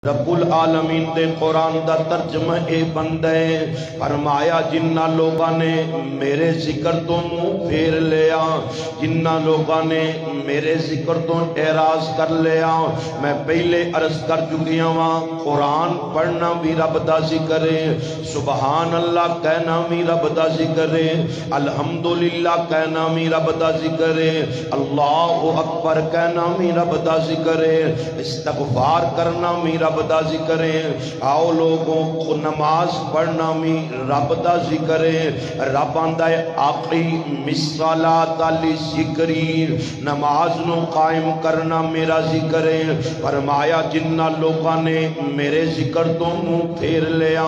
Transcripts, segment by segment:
رب العالمین دے قرآن دا ترجمہ اے بندہ ہے، فرمایا جنہ لوگاں نے میرے ذکر تو منہ پھیر لیا، جنہ لوگاں نے میرے ذکر تو اعراض کر لیا، میں پہلے عرض کر چکیا ہاں قرآن پڑھنا بھی رب دا ذکر ہے، سبحان اللہ کہنا بھی رب دا ذکر ہے، الحمدللہ کہنا بھی رب دا ذکر ہے، اللہ اکبر کہنا بھی رب دا ذکر ہے، استغفار کرنا بھی رب دا ذکر ہے، آؤ لوگوں کو نماز پڑھنا بھی رب دا ذکر ہے، رب آندہ آقی مثالات علی ذکری، نماز نو قائم کرنا میرا ذکر ہے، فرمایا جنہ لوگاں نے میرے ذکر تو منہ پھیر لیا،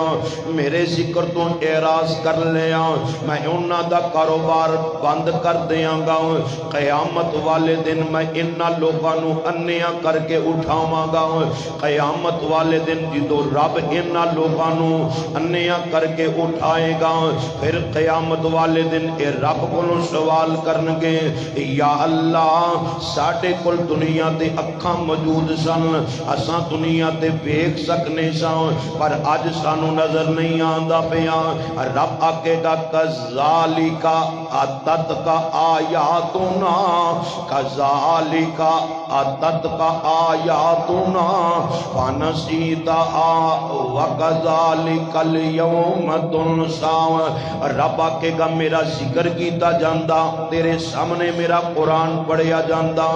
میرے ذکر تو اعراض کر لیا، میں انہاں دا کاروبار بند کر دیاں گا، قیامت والے دن میں انہاں لوگاں نو انیاں کر کے اٹھاواں گا، قیامت والے دن جدو رب انہاں لوگاں نو انیاں کر کے اٹھائے گا، پھر قیامت والے دن اے رب کو سوال کرنگے یا اللہ ساڑھے کل دنیا تے اکھاں موجود سن، اساں دنیا تے بیک سکنے سان پر آج سانو نظر نہیں آندہ پیا، رب آکے گا کذالکا عدد کا آیاتنا، کذالکا عدد کا آیاتنا فنسیتا وکذالک اليوم تنسا، رب آکے گا میرا ذکر کیتا جاندہ، تیرے سامنے میرا قرآن پڑھیا جاندہ،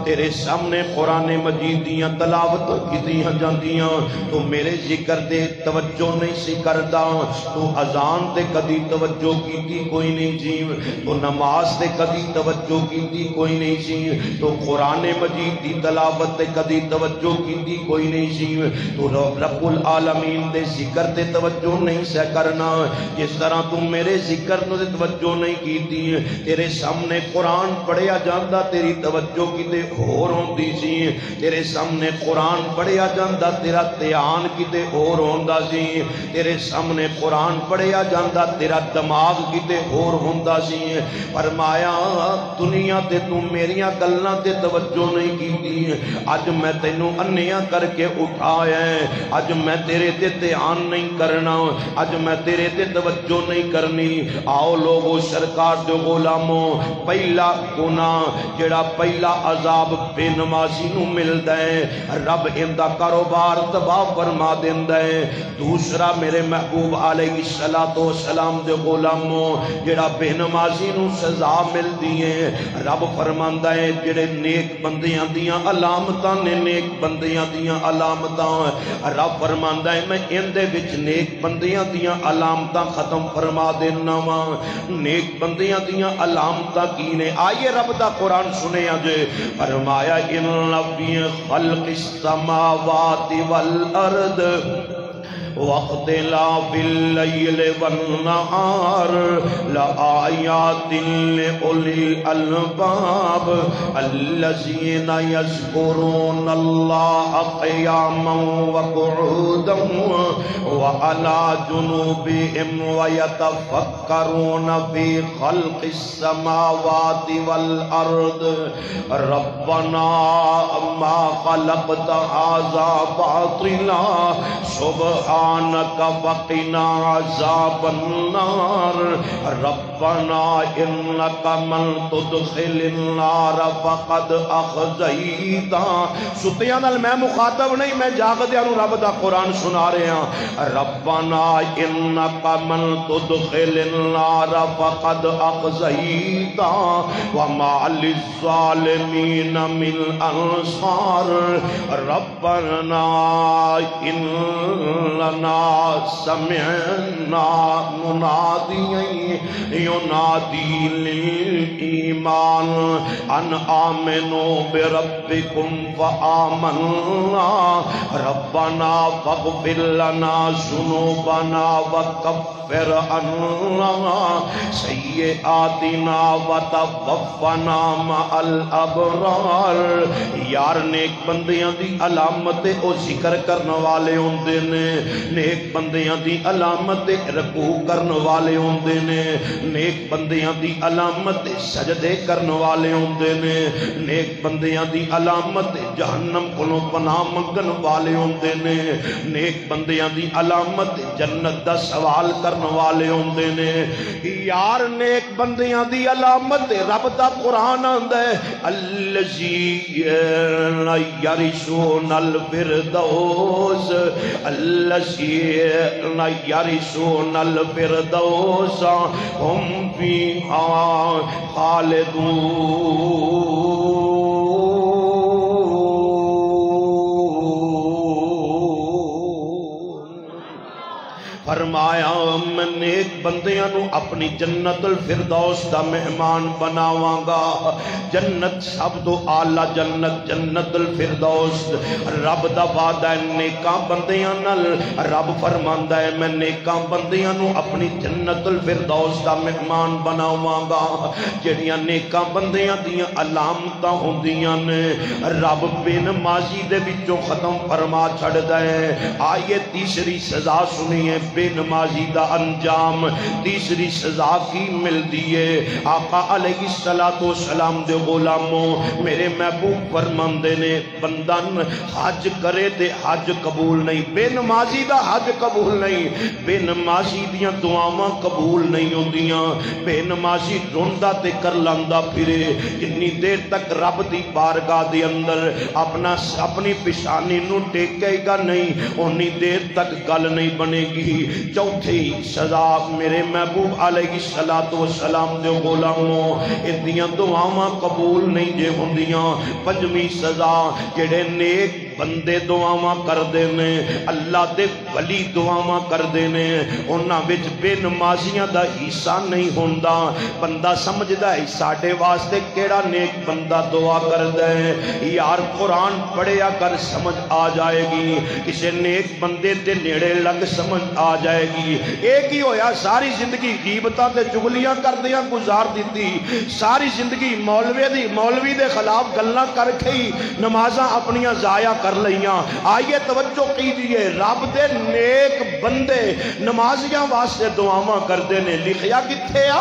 تیرے سامنے قرآن مجید دیاں تلاوت کیتیاں جاندیاں، تو میرے ذکر دے توجہ نہیں سی کردہ، تو اذان دے کدی توجہ کیتی کوئی نہیں جیو، تو نماز دے کدی توجہ کیتی کوئی نہیں سی، تو قرآن مجید دی تلاوت دے کدی توجہ کیتی کوئی نہیں جیو، تو رب العالمین دے ذکر دے توجہ نہیں سے کرنا، جس طرح تم میرے ذکر دے توجہ نہیں کیتی، تیرے سامنے قرآن پڑھیا جاندہ تیری توجہ کیتے اور ہوندی سی، تیرے سامنے قرآن پڑھیا جاندہ تیرا دھیان کیتے اور ہوندا سی، تیرے سامنے قرآن پڑھیا جاندہ تیرا دماغ کیتے اور ہوندا سی، فرمایا دنیا تے تم میریاں گلاں تے توجہ نہیں کیتی، اج میں تینوں انیاں کر کے اٹھایا ہے، اج میں تیرے تے دھیان نہیں کرنا، اج میں تیرے تے توجہ نہیں کرنی، آؤ لوگو سرکار دے غلاموں، پہلا گناہ جڑا پہلا عذاب بے نمازی نو ملدا ہے، رب اندہ کاروبار تباہ فرما دیندا ہے، دوسرا میرے محبوب علیہ السلام دے غلاموں جڑا بے نمازی نو سزا مل دیئے، رب فرماندا ہے جڑے نیک بندیاں دیاں علامتاں نے نیک بندیاں دیاں علامتاں، رب فرماندا ہے میں اندے وچ نیک بندیاں دیاں علامتاں ختم فرما دینا وا، نیک بندیاں دیاں علامتاں کی نے، آئیے رب دا قرآن سنے آجے، فرمایا ان فی خلق السماوات والارض واختلاف اللیل والنہار لآیات لأولی الالباب الذین یذکرون اللہ قیاما وقعودا وعلی جنوبہم ویتفکرون فی خلق السماوات والارض ربنا ما خلقت هذا باطلا سبحانک وقنا عذاب النار ربنا انک من تدخل النار فقد اخزیتا، ستیاں نال میں مخاطب نہیں، میں جاگدیاں نو رب دا قرآن سنا رہے ہیں، ربنا انک من تدخل النار فقد اخزیتا وما للظالمین من انصار ربنا لنا سمعنا منادی ینادی للایمان ان آمنوا بربکم فآمنا ربنا فاغفر لنا ذنوبنا وکفر عنا سیئاتنا وتوفنا مع الابرار، یار نیک بندیاں دی علامت او ذکر کرنے والے ہوندے نے، نیک بندیاں دی علامت رکوع کرن والے ہوندے نے، نیک بندیاں دی علامت سجدے کرن والے ہوندے نے، نیک بندیاں دی علامت جہنم کولوں پناہ منگن والے ہوندے نے، نیک بندیاں دی علامت جنت دا سوال کرن والے ہوندے نے۔ یار نیک بندیاں دی علامت رب دا قرآن آندا ہے، الذین یرثون الفردوس، الذین یرثون الفردوس ہم فیہا خالدون۔ فرمایا میں نیک بندیاں نو اپنی جنت الفردوس دا مہمان بناواں گا۔ جنت سب تو اعلیٰ جنت جنت الفردوس رب دا وعدہ ہے نیکاں بندیاں نال۔ رب فرماندا ہے میں نیکاں بندیاں نو اپنی جنت الفردوس دا مہمان بناواں گا۔ جڑیاں نیکاں بندیاں دیاں علامتاں ہوندیاں نے رب بے نمازی دے وچوں ختم فرما چھڑدا ہے۔ آئیے تیسری سزا سنیے بے نمازی دا انجام، تیسری سزا کی مل دیئے۔ آقا علیہ السلام دے غلاموں میرے محبوب فرماندے نے بندن حج کرے تے حج قبول نہیں، بے نمازی دا حج قبول نہیں، بے نمازی دیاں دعاواں قبول نہیں ہوندیاں، بے نمازی روندا تے کر لاندا پھرے، جتنی دیر تک رب دی بارگاہ دے اندر اپنی پیشانی نو ٹیکے گا نہیں اونی دیر تک گل نہیں بنے گی۔ چوتھی سزا میرے محبوب علیہ السلام دے غلاموں ادیاں دعاواں قبول نہیں جے ہوندیاں۔ پنجویں سزا جڑے نیک بندے دعاواں کر دینے، اللہ دے ولی دعاواں کر دینے، انہاں وچ بے نمازیاں دا حصہ نہیں ہوندا۔ بندہ سمجھدا ہے ساڈے واسطے کیڑا نیک بندہ دعا کر دے، یار قرآن پڑھیا کر سمجھ آ جائے گی، کسے نیک بندے دے نیڑے لگ سمجھ آ جائے گی۔ ایک ہی ہویا ساری زندگی غیبتاں تے چغلیاں کر دیاں گزار دیتی، ساری زندگی مولوی دے خلاف گلاں کر کے ہی نمازاں اپنیاں ضائع کر لیاں۔ آئیے توجہ کیجئے رب دے نیک بندے نمازیاں واسطے دعاواں کردے نے، لکھیا کتھے آ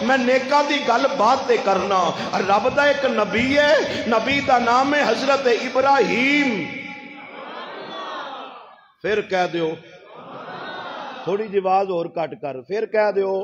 میں نیکاں دی گل بات تے کرنا۔ رب دا ایک نبی ہے، نبی دا نام ہے حضرت ابراہیم۔ پھر کہہ دیو تھوڑی جی آواز اور کٹ کر، پھر کہہ دیو۔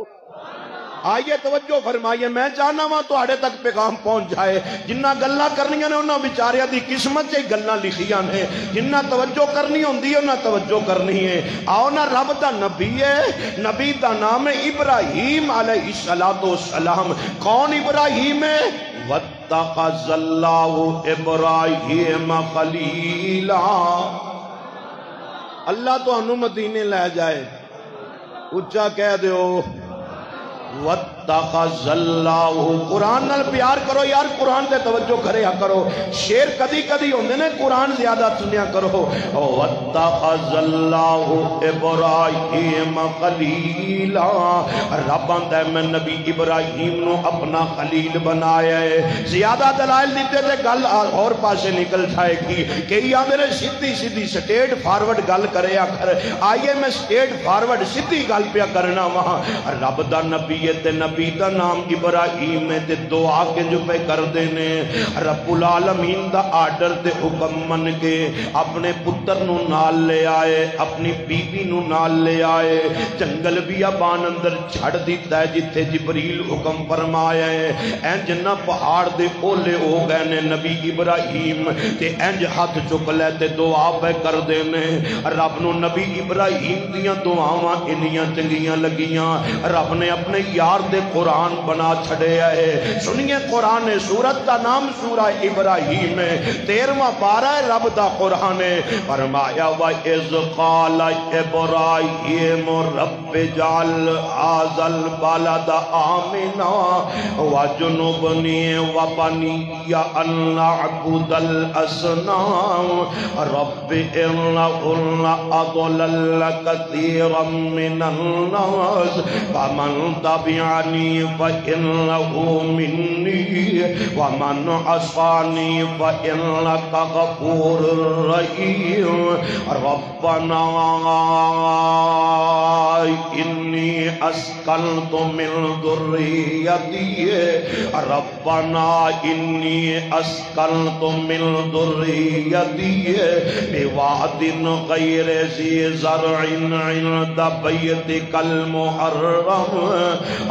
آئیے توجہ فرمائیے، میں چاہنا وا تواڈے تک پیغام پہنچ جائے۔ جنہ گلاں کرنیاں نے انہاں بیچاریاں دی قسمت چ گلاں لکھیاں نے، جنہ توجہ کرنی ہوندی ہے انہاں توجہ کرنی ہے۔ آؤ نا رب دا نبی ہے، نبی دا نام ہے ابراہیم علیہ السلام۔ کون ابراہیم ہے؟ وَاتَّخَذَ اللَّهُ إِبْرَاهِيمَ خَلِيلًا۔ اللہ تو انہوں مدینے لے جائے، اچھا کہہ دیو وَاتَّخَذَ اللَّهُ۔ قرآن نال پیار کرو یار، قرآن تے توجہ کریا کرو، شیر کدی کدی ہوندے نے قرآن زیادہ سنیا کرو۔ وَاتَّخَذَ اللَّهُ إِبْرَاهِيمَ خَلِيلًا۔ رب آندا ہے میں نبی ابراہیم نو اپنا خلیل بنایا ہے۔ زیادہ دلائل دیتے تھے گل اور پاسے نکل جائے گی کہ یا میرے سیدھی سیدھی سٹیٹ فارورڈ گل کریا کر۔ آئیے میں سٹیٹ فارورڈ سیدھی گل پیا کرنا وہاں۔ رب دا نبی تے نبی دا نام ابراہیم ہے تے دعا کے جو پہ کر دینے، رب العالمین دا آرڈر تے حکم من کے اپنے پتر نو نال لے آئے، اپنی بیوی نو نال لے آئے، جنگل بیابان اندر چھڑ دیتا ہے جتھے جبریل حکم فرمایا ہے۔ اینج نہ پہاڑ دے اولے ہو گئے نے نبی ابراہیم تے اینج ہاتھ چک لے تے دعا پہ کر دینے۔ رب نو نبی ابراہیم دیاں دعاواں انیاں چنگیاں لگیاں، رب نے اپنے یار دے قرآن بنا چھڑے آئے۔ سنیے قرآن سورت کا نام سورہ ابراہیم ہے، 13واں پارہ ہے رب دا قرآن ہے۔ فرمایا وَإِذْ قَالَ إِبْرَاهِيمُ رَبِّ اجْعَلْ هَٰذَا الْبَلَدَ آمِنًا وَاجْنُبْنِي وَبَنِيَّ أَن نَّعْبُدَ الْأَصْنَامَ رَبِّ إِنَّهُنَّ أَضْلَلْنَ كَثِيرًا مِّنَ النَّاسِ فَمَن تَبِعَنِي تبعنی فإنه منی ومن عصانی فإنک غفور رحیم ربنا انی اسکنت من ذریتی ربنا انی اسکنت من ذریتی بواد غیر ذی زرع عند بیتک المحرم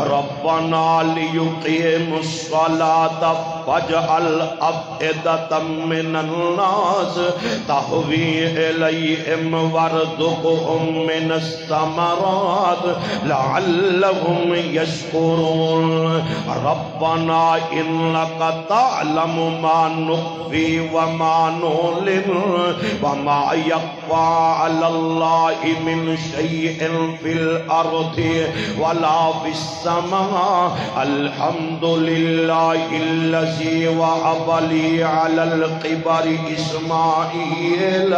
ربنا لیقیموا الصلاة فاجعل افئدة من الناس تهوی الیہم وارزقهم من الثمرات لعلهم يشكرون ربنا إنك تعلم ما نخفي وما نعلن وما يخفى على الله من شيء في الأرض ولا في السماء الحمد لله الذي وهب لي على الكبر إسماعيل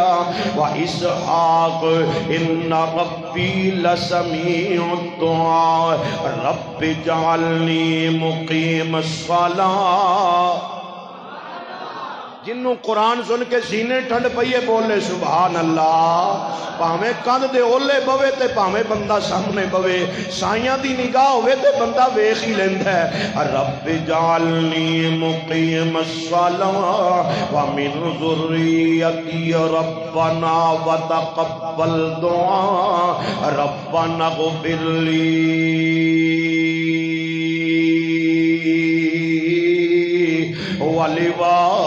وإسحاق إن ربي لسميع الدعاء رب اجعلني مقيم الصلاة جنوں قرآن سن کے سینے ٹھنڈ پئیے بولے سبحان اللہ پاویں کند دے اولے بوے تے پاویں بندہ سامنے بوے سائیاں دی نگاہ ہوئے تے بندہ ویکھ ہی لیندا ہے رب اجعلنی مقیم الصلاۃ ومن ذریتی ربنا وتقبل دعاء ربنا اغفر لی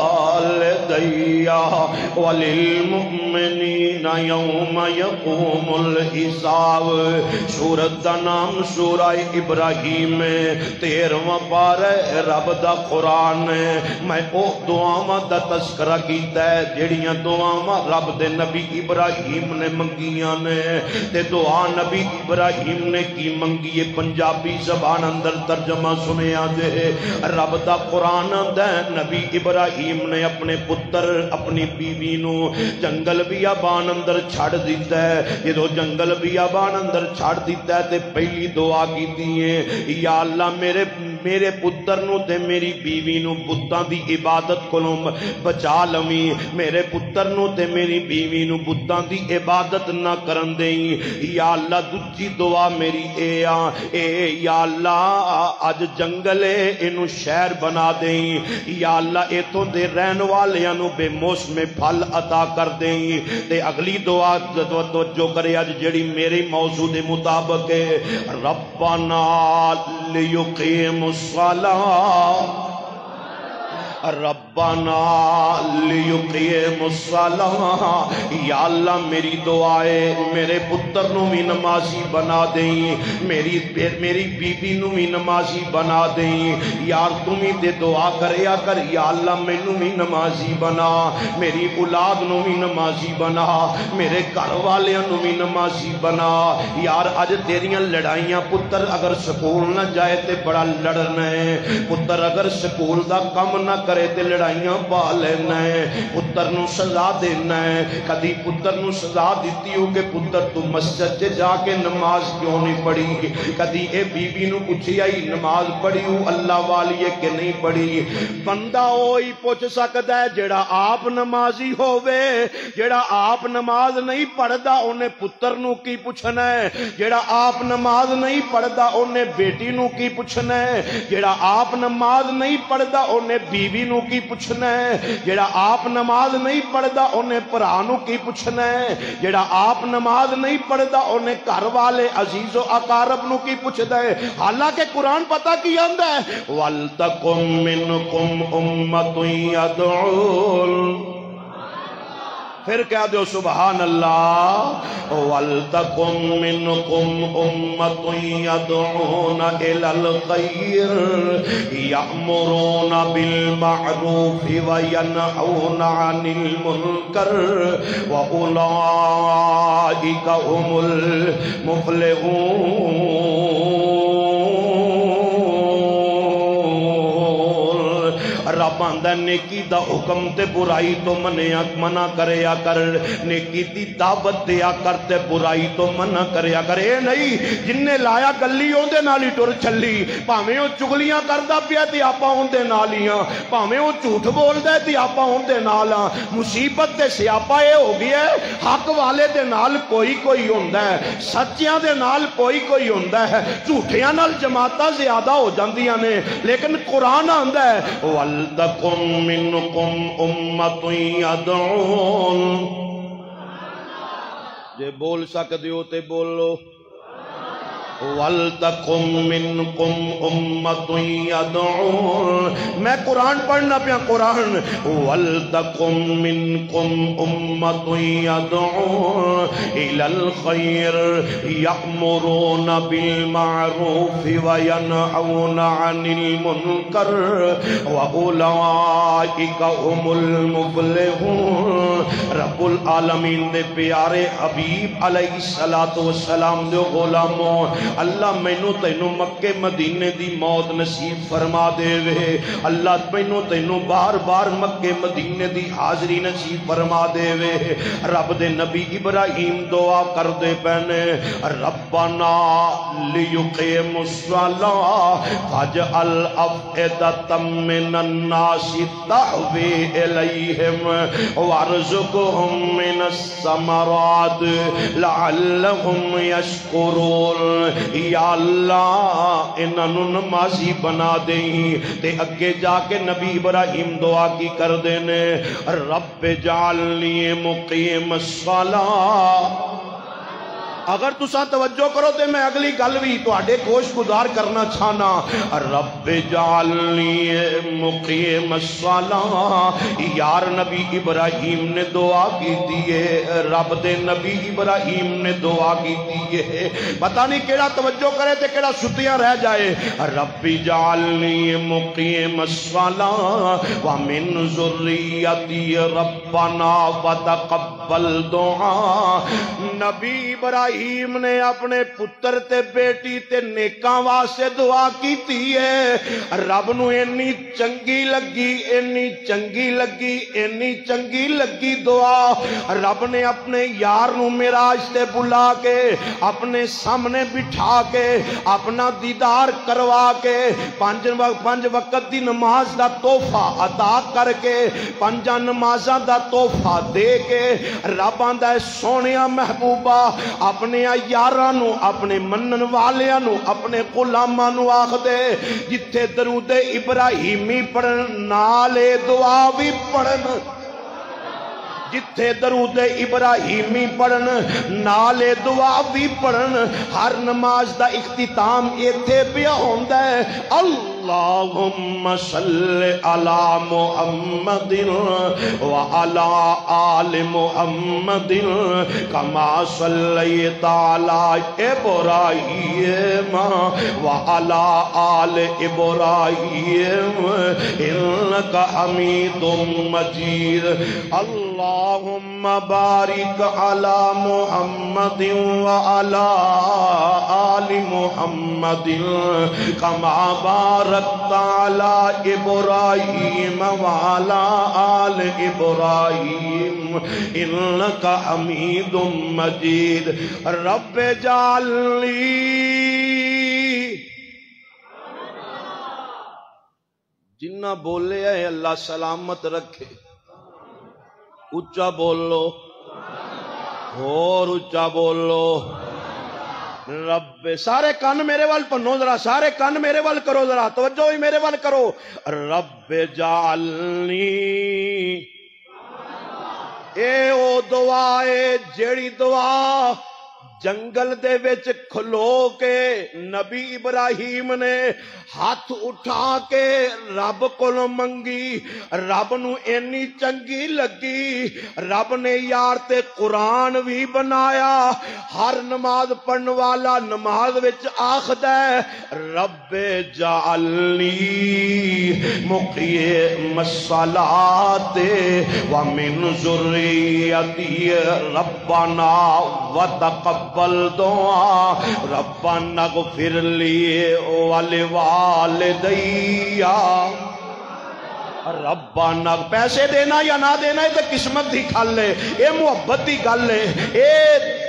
ولوالدي وللمؤمنين يوم يقوم الحساب سورت دا نام سورہ ابراہیم 13واں پارہ رب دا قرآن میں او دعاواں دا تذکرہ کیتا ہے جڑیاں دعاواں رب دے نبی ابراہیم نے منگیاں نے تے دعا نبی ابراہیم نے کی منگی پنجابی زبان اندر ترجمہ سنیا جے رب دا قرآن دا نبی ابراہیم نے اپنے پتر اپنی بیوی نو جنگل بیابان اندر چھڑ دیتا ہے یہ دو جنگل بیابان اندر چھڑ دیتا ہے تے پہلی دعا کی دیئے یا اللہ میرے پتر نو تے میری بیوی نو بتاں دی عبادت کولوں بچا لویں میرے پتر نو تے میری بیوی نو بتاں دی عبادت نہ کرن دیں یا اللہ دوجی دعا میری اے یا اللہ اج جنگل اینو شہر بنا دیں یا اللہ ایتوں دے رہن والیاں نو بے موسم پھل عطا کر دیں تے اگلی دعا جو کرے اج جڑی میرے موضوع دے مطابق ہے ربنا لیقیم الصلاۃ ربنا لیقیم الصلاۃ یا اللہ میری دعائے میرے پتر نو بھی نمازی بنا دیں میری بیوی نو بھی نمازی بنا دیں یار تم ہی تے دعا کریا کر یا اللہ مینوں بھی نمازی بنا میری اولاد نو بھی نمازی بنا میرے گھر والیاں نو بھی نمازی بنا یار اج تیریاں لڑائیاں پتر اگر سکول نہ جائے تے بڑا لڑنا ہے پتر اگر سکول دا کم نہ کرے تے لڑائیاں پا لینا ہے پتر نو سزا دینا ہے کدی پتر نو سزا دیتی ہو کہ پتر تو مسجد سے جا کے نماز کیوں نہیں پڑھی کدی اے بی بی نو پوچھی آئی نماز پڑھی ہو اللہ والی ہے کہ نہیں پڑھی بندہ ہوئی پوچھ سکتا ہے جڑا آپ نمازی ہووے جڑا آپ نماز نہیں پڑھدا انہیں پتر نو کی پوچھنا ہے جڑا آپ نماز نہیں پڑھدا انہیں بیٹی نو کی پوچھنا ہے جڑا آپ نماز نہیں پڑھدا انہیں بیوی نو کی پوچھنا ہے جڑا آپ نماز نہیں پڑھدا انہیں پرانو کی پوچھنا ہے جڑا آپ نماز نہیں پڑھدا انہیں گھر والے عزیز و اقارب نو کی پوچھدا ہے حالانکہ قرآن پتہ کی آندا ہے وَلْتَقُمْ مِنْكُمْ أُمَّةٌ يَدْعُونَ پھر کہہ دو سبحان اللہ وَلْتَقُمْ مِنْكُمْ أُمَّةٌ يَدْعُونَ إِلَى الْخَيْرِ يَأْمُرُونَ بِالْمَعْرُوفِ وَيَنْهَوْنَ عَنِ الْمُنْكَرِ وَأُولَئِكَ هُمُ الْمُفْلِحُونَ رب رب آندا نیکی دا حکم تے برائی تو منع کریا کر، نیکی دی دعوت دیا کر تے برائی تو منع کریا کر۔ اے نہیں جن نے لایا گلی اون دے نال ہی ٹر چلی، بھاویں او چگلیاں کردا پیا تے آپاں اون دے نال ہی ہاں، بھاویں او جھوٹ بولدا ہے تے آپاں اون دے نال ہاں۔ مصیبت تے سیاپا اے ہو گیا ہے حق والے دے نال کوئی ہوندا ہے، سچیاں دے نال کوئی ہوندا ہے، جھوٹیاں نال جماعتاں زیادہ ہو جاندیاں نے، لیکن قرآن آندا ہے وَلْتَكُن مِّنْكُمْ أُمَّةٌ يَدْعُونَ، جے بول سکدے ہو تے بولو وَلْتَكُن مِّنْكُمْ أُمَّةٌ يَدْعُونَ، میں قرآن پڑھنا پیا قرآن، وَلْتَكُن مِّنْكُمْ أُمَّةٌ يَدْعُونَ إِلَى الْخَيْرِ يَأْمُرُونَ بِالْمَعْرُوفِ وَيَنْهَوْنَ عَنِ الْمُنْكَرِ وَأُولَئِكَ هُمُ الْمُفْلِحُونَ۔ رب العالمین دے پیارے حبیب علیہ السلام دے غلاموں، اللہ مینوں تینوں مکے مدینے دی موت نصیب فرما دے وے، اللہ مینوں تینوں بار بار مکے مدینے دی حاضری نصیب فرما دے وے۔ رب دے نبی ابراہیم دعا کر دے پینے ربنا لیقیموا الصلاۃ فاجعل افئدۃ من الناس تہوی الیہم وارزقہم من الثمرات لعلہم یشکرون۔ یا اللہ انہوں نمازی بنا دیں، تے اگے جا کے نبی ابراہیم دعا کی کر دینے رب جعلنی مقیم الصلاۃ۔ اگر تساں توجہ کرو تے میں اگلی گل بھی تواڈے گوش گزار کرنا چاہنا، رب جعلنی مقیم الصلاۃ۔ یار نبی ابراہیم نے دعا کی دیئے، رب دے نبی ابراہیم نے دعا کی دیئے، پتہ نہیں کیڑا توجہ کرے تے کیڑا ستیاں رہ جائے۔ رب جعلنی مقیم الصلاۃ ومن ذریتی ربنا وتقبل دعا۔ نبی ابراہیم نے اپنے پتر تے بیٹی تے نیکاں واسطے دعا کیتی ہے، رب نو اینی چنگی لگی اینی چنگی لگی اینی چنگی لگی دعا، رب نے اپنے یار نو معراج تے بلا کے اپنے سامنے بٹھا کے اپنا دیدار کروا کے پانچ وقت دی نماز دا تحفہ عطا کر کے پنجاں نمازاں دا تحفہ دے کے رب آندا ہے سونیا محبوبہ اپنے یارانو اپنے منن والیانو اپنے غلامانو آخ دے جتھے درود ابراہیمی پڑھن نالے دعا بھی پڑھن، جتھے درود ابراہیمی پڑھن نالے دعا بھی پڑھن، ہر نماز دا اختتام ایتھے پیا ہوندا ہے اللہم صلی علی محمد وعلی آل محمد کما صلیت علی ابراہیم وعلی آل ابراہیم انکا حمید مجید۔ اللہم بارک علی محمد وعلی آل محمد کما بارکت علی ابراہیم وعلی آل ابراہیم انکا حمید مجید۔ رب جعلنی، جنہ بولے ہے اللہ سلامت رکھے، اچھا بولو اور اچھا بولو رب۔ سارے کان میرے وال پنو ذرا، سارے کان میرے وال کرو ذرا، توجہ ہی میرے وال کرو۔ رب جعلنی، اے او دعا اے جیڑی دعا جنگل دے وچ کھلو کے نبی ابراہیم نے ہاتھ اٹھا کے رب کو منگی، رب نو اینی چنگی لگی، رب نے یار تے قرآن بھی بنایا۔ ہر نماز پڑھن والا نماز وچ آخدا ہے رب جعلنی مقیم الصلاۃ ومن ذریتی ربنا وتقبل دعا ربنا اغفر لی ولوالدی۔ ربانا پیسے دینا یا نہ دینا یہ تو قسمت دی گل ہے، یہ محبت دی گل ہے، یہ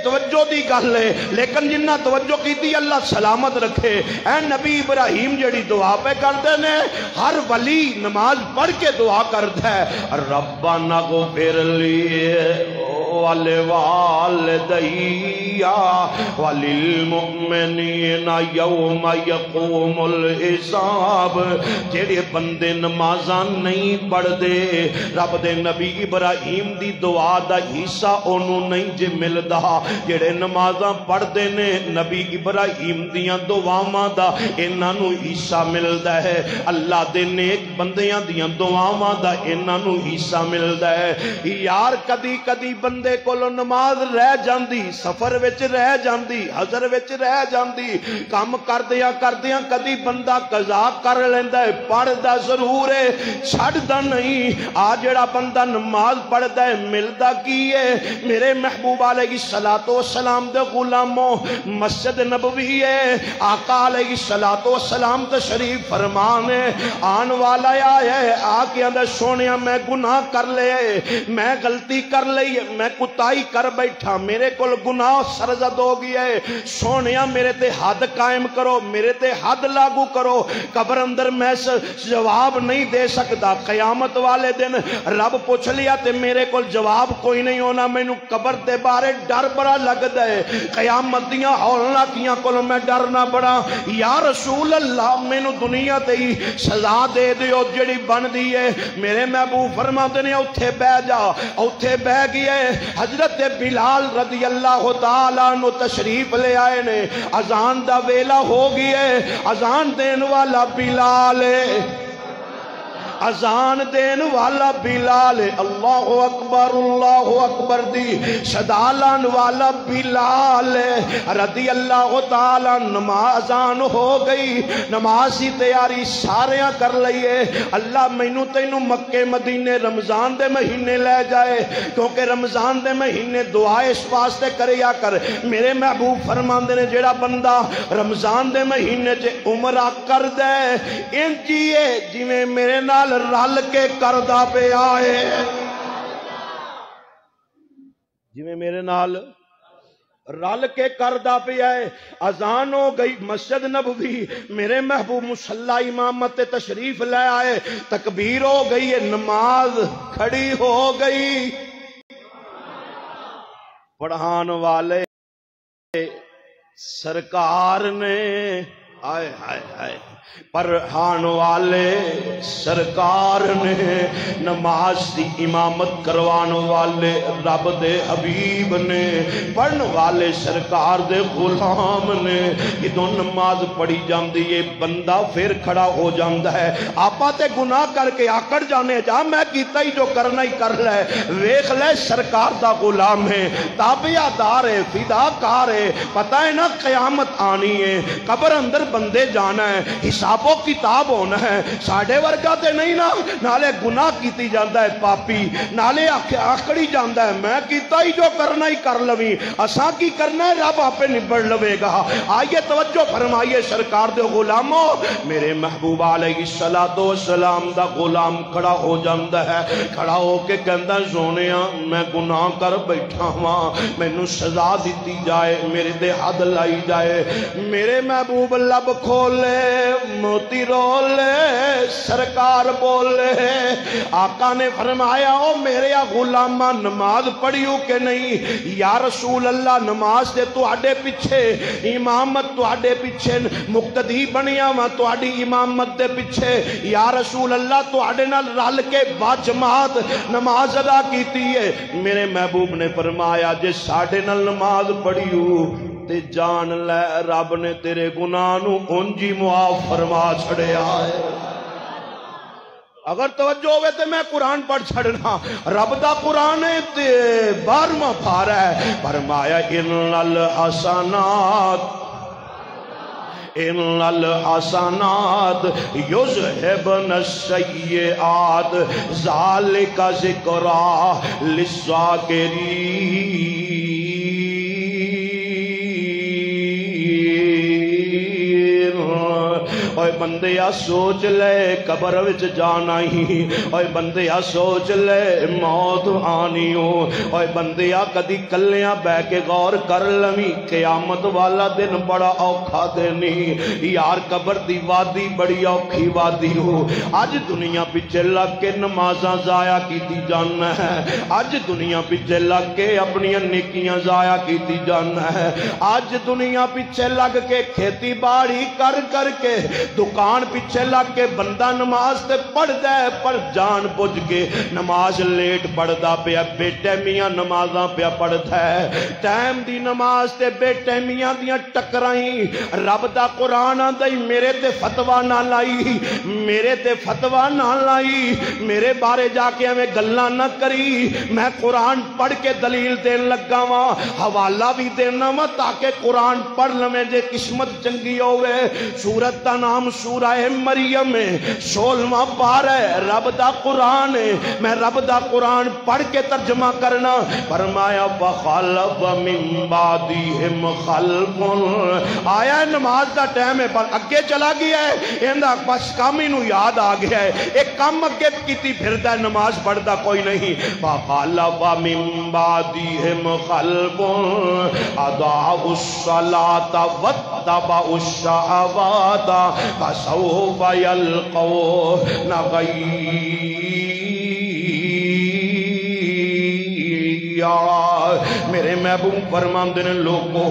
توجہ دی گل ہے، لیکن جنہ توجہ کی اللہ سلامت رکھے۔ اے نبی ابراہیم جڑی دعا پہ کرتے نے، ہر ولی نماز پڑھ کے دعا کرتا ہے، ربنا اغفر لی ولوالدی وللمؤمنین یوم یقوم الحساب۔ جڑے بندے نمازاں نہیں پڑھ دے، رب دے نبی ابراہیم دی دعا دا حصہ انہوں نہیں جے ملدا، جڑے نمازاں پڑھ دے نے نبی ابراہیم دیاں دعاواں دا انہاں نوں حصہ ملدا ہے، اللہ دے نیک بندیاں دیاں دعاواں دا انہاں نوں حصہ ملدا ہے۔ یار کدی کدی بندے کولوں نماز رہ جاندی، سفر وچ رہ جاندی، حضر وچ رہ جاندی، کام کردیاں کردیاں کدی بندہ قضا کر لیندا ہے، پڑھدا ضرور ہے چھڑدا نہیں۔ آ جڑا بندہ نماز پڑھدا ہے ملدا کی ہے؟ میرے محبوب علیہ السلام دے غلاموں، مسجد نبوی ہے، آقا علیہ السلام تشریف فرمانے آن والا ہے، آکے اندر سونیا میں گناہ کر لے، میں غلطی کر لئی، میں کتائی کر بیٹھا، میرے کل گناہ سرزد ہو گیا ہے، سونیا میرے تے حد قائم کرو، میرے تے حد لاگو کرو۔ قبر اندر میں جواب نہیں دے سکتا، قیامت والے دن رب پوچھ لیا تے میرے کل جواب کوئی نہیں ہونا، میں نو قبر دے بارے ڈر بڑا لگ دے، قیامت دیاں ہولناکیاں کلوں میں ڈرنا بڑا۔ یا رسول اللہ میں نو دنیا تے ہی سزا دے دیو جڑی بن دیئے۔ میرے محبوب فرماتے نے اتھے بہ جا، اتھے بہ گئے، حضرت بلال رضی اللہ تعالیٰ عنہ تشریف لے آئے نے، اذان دا ویلا ہو گئے، اذان دین والا بلال ہے، اذان دین والا بلال، اللہ اکبر دی صدالان والا بلال رضی اللہ تعالیٰ۔ نمازان ہو گئی، نمازی تیاری ساریاں کر لئیے، اللہ مینوں تینوں مکے مدینے رمضان دے مہینے لے جائے، کیونکہ رمضان دے مہینے دعائے اس واسطے کریا کر۔ میرے محبوب فرماندے نے جڑا بندہ رمضان دے مہینے جے عمرہ کر دے، انجیے جویں میرے نال رل کے کردہ پہ آئے، جویں میرے نال رل کے کردہ پہ آئے۔ اذان ہو گئی، مسجد نبوی میرے محبوب مصلی امامت تشریف لے آئے، تکبیر ہو گئی، نماز کھڑی ہو گئی، پڑھان والے سرکار نے آئے آئے آئے پڑھان والے سرکار نے، نماز دی امامت کروان والے رب دے حبیب نے، پڑھن والے سرکار دے غلام نے۔ جدوں نماز پڑھی جاندی ہے بندہ پھر کھڑا ہو جاندا ہے، آپا تے گناہ کر کے آکڑ جانے جا، میں کیتا ہی جو کرنا ہی کر لے، ویکھ لے سرکار دا غلام ہے، تابعہ دار ہے، فداکار ہے، پتہ ہے نا قیامت آنی ہے، قبر اندر بندے جانا ہے، حساب و کتاب ہونا ہے، ساڑھے ورگا تے نہیں نا، نالے گناہ کیتی جاندہ ہے پاپی، نالے آکڑی جاندہ ہے، میں کیتا ہی جو کرنا ہی کر لویں، اساں کی کرنا ہے رب آپ پہ نبڑ لوے گا۔ آئیے توجہ فرمائیے سرکار دے غلاموں، میرے محبوب علیہ السلام دا غلام کھڑا ہو جاندہ ہے، کھڑا ہو کے کہندہ سونیاں میں گناہ کر بیٹھا ہاں، میں نو سزا دیتی جائے، میرے دے حد لائی جائے۔ میرے محبوب لب کھولے، موتی رولے، سرکار بولے، آقا نے فرمایا او میرے غلامہ نماز پڑھیو کہ نہیں؟ یا رسول اللہ نماز دے تو آڈے پیچھے، امامت تو آڈے پیچھے، مقتدی بنیا ماں تو آڈی امامت دے پیچھے، یا رسول اللہ تو آڈے نال رل کے باجماعت نماز ادا کیتی ہے۔ میرے محبوب نے فرمایا جے ساڑھے نال نماز پڑھیو تے جان لے رب نے تیرے گناہ نو انجی معاف فرما چھڑے آئے۔ اگر توجہ ہوئے تے میں قرآن پڑھ چھڑنا، رب دا قرآن ہے تے 12واں پارہ ہے، فرمایا ان الحسنات ان الحسنات یذہبن السیئات ذالک ذکری للذاکرین۔ اوے بندیا سوچ لے قبر وچ جانا ہی، اوے بندیا سوچ لے موت آنی ہو، اوے بندیا کدی کلیاں بہ کے غور کر لویں قیامت والا دن بڑا اوکھا دینی یار، قبر دی وادی بڑی اوکھی وادی ہو۔ اج دنیا پیچھے لگ کے نمازاں ضائع کیتی جانا ہے، اج دنیا پیچھے لگ کے اپنی نیکیاں ضائع کیتی جانا ہے، اج دنیا پیچھے لگ کے کھیتی باڑی کر کر کے دکان پیچھے لگ کے بندہ نماز تے پڑھدا ہے، پر جان بوجھ کے نماز لیٹ پڑھدا پیا، بے ٹائمیاں نمازاں پیا پڑھدا ہے، ٹائم دی نماز تے بے ٹائمیاں دیاں ٹکرائیں۔ رب دا قرآن آندائی میرے تے فتوہ نہ لائی، میرے تے فتوہ نہ لائی، میرے بارے جا کے ہمیں گلہ نہ کری، میں قرآن پڑھ کے دلیل دین لگا ہاں، حوالہ بھی دینا ہاں تاکہ قرآن پڑھ لمیں جے قسمت چنگی ہوئے۔ سورت دا نام سورہ مریم ہے، 16واں پارہ ہے، رب دا قرآن ہے، میں رب دا قرآن پڑھ کے ترجمہ کرنا۔ فرمایا وَخَلَفَ مِن بَعْدِهِمْ خَلْفٌ، آیا نماز دا ٹائم ہے پر اگے چلا گیا ہے، اندہ بس کام انہوں یاد آ گیا ہے، ایک کام اگے کیتی پھردا ہے، نماز پڑھدا کوئی نہیں۔ وَخَلَفَ مِن بَعْدِهِمْ خَلْفٌ أَضَاعُوا الصَّلَاةَ وَاتَّبَعُوا الشَّهَوَاتَ فَسَوْفَ يَلْقَوْنَ غَيًّا۔ میرے محبوب فرماندے نے لوگو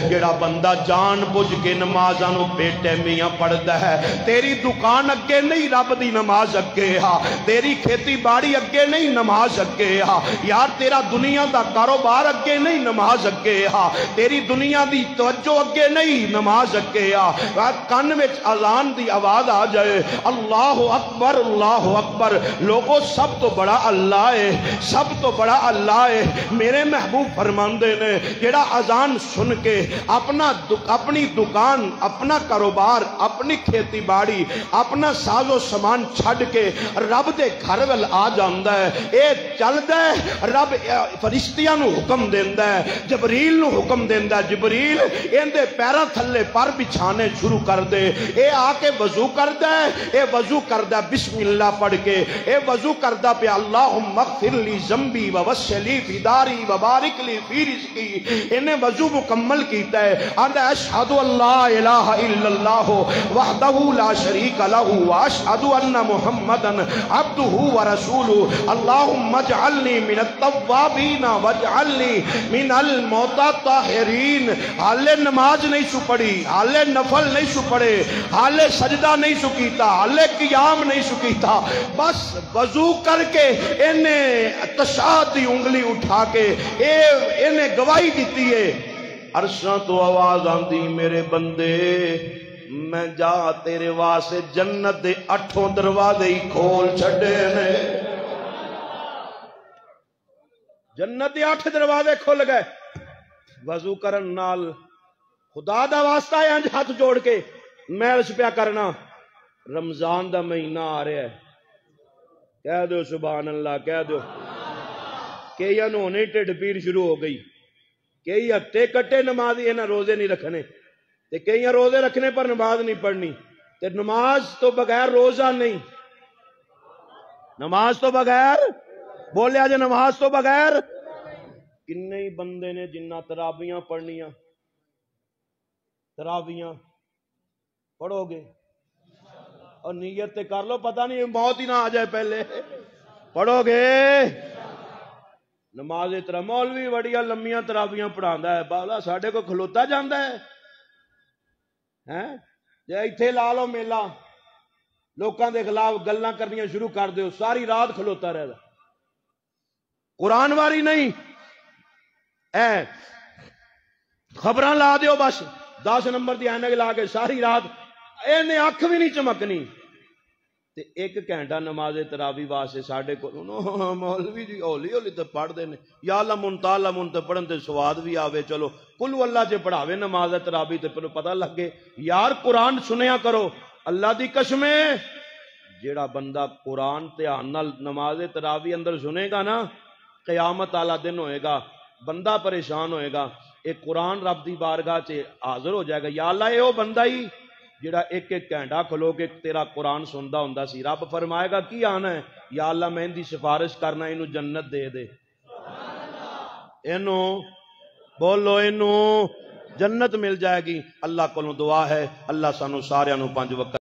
جڑا بندہ جان بوجھ کے نمازاں نو بے ٹائمیاں پڑھدا ہے، تیری دکان اگے نہیں رب دی نماز اگے ہا، تیری کھیتی باڑی اگے نہیں نماز اگے ہا، یار تیرا دنیا دا کاروبار اگے نہیں نماز اگے ہا، تیری دنیا دی توجہ اگے نہیں نماز اگے ہا۔ کان وچ اذان دی آواز آ جائے اللہ اکبر اللہ اکبر، لوگو سب تو بڑا اللہ ہے، سب تو بڑا اللہ ہے۔ میرے محبوب فرماندے نے جڑا اذان سن کے اپنی دکان، اپنا کاروبار، اپنی کھیتی باڑی، اپنا ساز و سامان چھڈ کے رب دے گھر ول آ جاندا ہے، اے چلدا ہے، رب فرشتیاں نو حکم دیندا ہے، جبریل نو حکم دیندا ہے، جبریل ایندے پیراں تھلے پر بچھانے شروع کر دے، اے آ کے وضو کردا ہے، اے وضو کردا بسم اللہ پڑھ کے، اے وضو کردا پہ اللہم اغفر لی ذنبی ووسع لی فی داری وبارک لی فی رزقی، انہیں وضو مکمل کیتا ہے، آندا اشہدو اللہ الہ الا اللہ وحدہ لا شریک لہ واشہدو ان محمدن عبدہ ورسولہ اللہم اجعلنی من التوابین واجعلنی من الموتى الطاہرین۔ حالے نماز نہیں سو پڑھی، حالے نفل نہیں سو پڑھے، حالے سجدہ نہیں سو کیتا، حالے قیام نہیں سو کیتا، بس وضو کر کے انہیں تشہد دی انگلی اٹھا کے انہیں گواہی دیتی ہے، عرشاں تو آواز آندی میرے بندے میں جا تیرے واسے جنت دے 8 دروازے ہی کھول چھڑے نے، جنت دے 8 دروازے کھل گئے۔ وضو کرن نال خدا دا واسطہ ہے، انج ہاتھ جوڑ کے میلش پیا کرنا، رمضان دا مہینہ آ رہا ہے، کہہ دو سبحان اللہ، کہہ دو۔ کئی انہوں ٹھڈ پیر شروع ہو گئی، کئی ہٹے کٹے نمازی انہاں روزے نہیں رکھنے، تے کئی روزے رکھنے پر نماز نہیں پڑھنی، تے نماز تو بغیر روزہ نہیں، نماز تو بغیر بولے آج نماز تو بغیر۔ کنے بندے نے جنہ تراویاں پڑھنیاں، تراویاں پڑھو گے اور نیت تے کر لو، پتہ نہیں موت ہی نہ آ جائے پہلے، پڑھو گے نماز اترا مولوی بڑیاں لمیاں تراویاں پڑھاندا ہے، بالا ساڈے کو کھلوتا جاندا ہے، جے ایتھے لا لو میلہ لوکاں دے خلاف گلاں کرنیاں شروع کر دیو، ساری رات کھلوتا رہدا، قرآن واری نہیں، اے خبراں لا دیو بس 10 نمبر دی اینک لا کے ساری رات اینے اکھ بھی نہیں چمکنی، تے 1 گھنٹہ نماز تراوی واسطے ساڈے کو مولوی جی ہولی ہولی تے پڑھ دے نے، یا علمن تعلمن تے پڑھن تے سواد بھی آوے، چلو کلو اللہ جے پڑھاوے نماز تراوی تے پھر پتہ لگے، یار قرآن سنیا کرو، اللہ دی قسمیں جیڑا بندہ قرآن دھیان نال نماز تراوی اندر سنے گا نا، قیامت والا دن ہوئے گا، بندہ پریشان ہوئے گا، ایک قرآن رب دی بارگاہ چ حاضر ہو جائے گا، یا اللہ اے او بندہ ہی جڑا ایک ایک گھنٹہ کھلو کے تیرا قرآن سندا ہوندا سی، رب فرمائے گا کی آنا ہے، یا اللہ میں ان دی سفارش کرنا، اینو جنت دے دے، اینو بولو اینو جنت مل جائے گی۔ اللہ کو دعا ہے اللہ سانو سارے 5 وقت